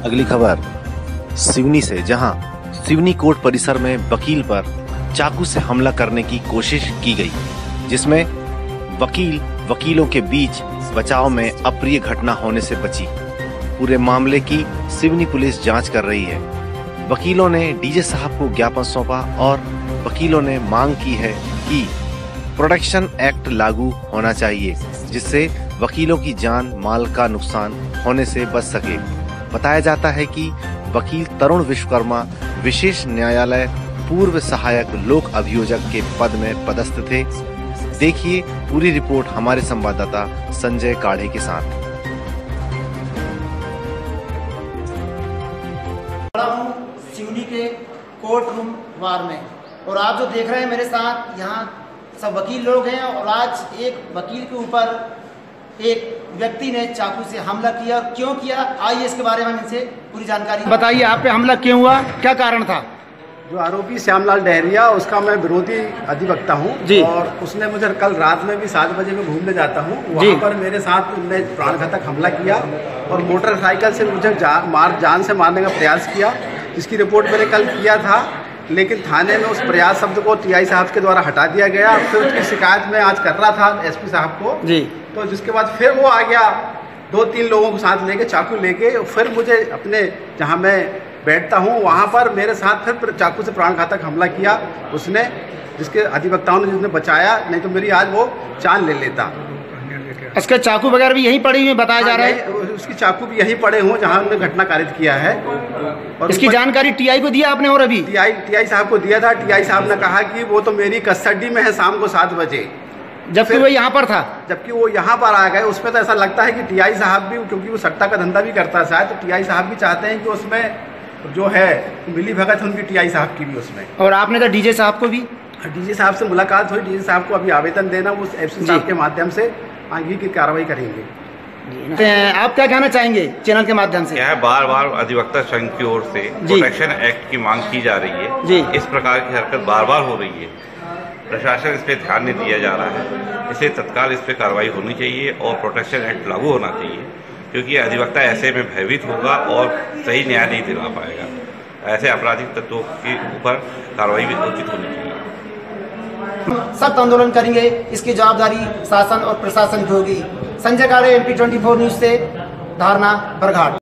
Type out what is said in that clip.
अगली खबर सिवनी से, जहां सिवनी कोर्ट परिसर में वकील पर चाकू से हमला करने की कोशिश की गई, जिसमें वकीलों के बीच बचाव में अप्रिय घटना होने से बची। पूरे मामले की सिवनी पुलिस जांच कर रही है। वकीलों ने डीजे साहब को ज्ञापन सौंपा और वकीलों ने मांग की है कि प्रोटेक्शन एक्ट लागू होना चाहिए, जिससे वकीलों की जान माल का नुकसान होने से बच सके। बताया जाता है कि वकील तरुण विश्वकर्मा विशेष न्यायालय पूर्व सहायक लोक अभियोजक के पद में पदस्थ थे। देखिए पूरी रिपोर्ट हमारे संवाददाता संजय काढ़े के साथ। सिवनी के कोर्ट रूम वार में, और आप जो देख रहे हैं मेरे साथ, यहाँ सब वकील लोग हैं। और आज एक वकील के ऊपर एक व्यक्ति ने चाकू से हमला किया। और क्यों किया, आइए इसके बारे में हम इनसे पूरी जानकारी बताइए। आप पे हमला क्यों हुआ, क्या कारण था? जो आरोपी श्यामलाल डहरिया, उसका मैं विरोधी अधिवक्ता हूँ और उसने मुझे कल रात में भी 7 बजे में घूमने जाता हूँ, वहाँ पर मेरे साथ उनने प्राणघातक हमला किया और मोटरसाइकिल से मुझे जान से मारने का प्रयास किया, जिसकी रिपोर्ट मैंने कल किया था। लेकिन थाने में उस प्रयास शब्द को टीआई साहब के द्वारा हटा दिया गया। फिर उसकी शिकायत मैं आज कर रहा था एसपी साहब को जी। तो जिसके बाद फिर वो आ गया 2-3 लोगों को साथ लेके, चाकू लेके, फिर मुझे अपने जहाँ मैं बैठता हूँ वहाँ पर मेरे साथ फिर चाकू से प्राणघातक हमला किया उसने, जिसके अधिवक्ताओं ने जिसने बचाया, नहीं तो मेरी आज वो जान ले लेता। इसके चाकू वगैरह भी यहीं पड़ी हुई बताया जा रहा है। उसकी चाकू भी यहीं पड़े हुए जहाँ हमने घटना कारित किया है। और इसकी जानकारी टीआई को दिया आपने? और अभी टीआई साहब को दिया था। टीआई साहब ने कहा कि वो तो मेरी कस्टडी में है शाम को 7 बजे, जबकि वो यहाँ पर था। जबकि वो यहाँ पर आ गए। उसमें तो ऐसा लगता है कि टीआई साहब भी, क्योंकि वो सट्टा का धंधा भी करता है शायद, तो टीआई साहब भी चाहते हैं कि उसमें जो है मिली भगत उनकी टीआई साहब की भी उसमें। और आपने तो डीजे साहब को भी? डीजे साहब से मुलाकात हुई। डीजे साहब को अभी आवेदन देना, उस एफसी साहब के माध्यम से आगे की कार्रवाई करेंगे। आप क्या कहना चाहेंगे चैनल के माध्यम से? यह बार अधिवक्ता संघ की ओर से प्रोटेक्शन एक्ट की मांग की जा रही है जी। इस प्रकार की हरकत बार हो रही है, प्रशासन इस पर ध्यान नहीं दिया जा रहा है, इसलिए तत्काल इस पर कार्रवाई होनी चाहिए और प्रोटेक्शन एक्ट लागू होना चाहिए, क्योंकि अधिवक्ता ऐसे में भयभीत होगा और सही न्याय नहीं दिला पाएगा। ऐसे आपराधिक तत्वों के ऊपर कार्रवाई भी उचित होनी चाहिए। सख्त आंदोलन करेंगे, इसकी जवाबदारी शासन और प्रशासन की होगी। संजय काढ़े, MP24 न्यूज से धारणा बरघाट।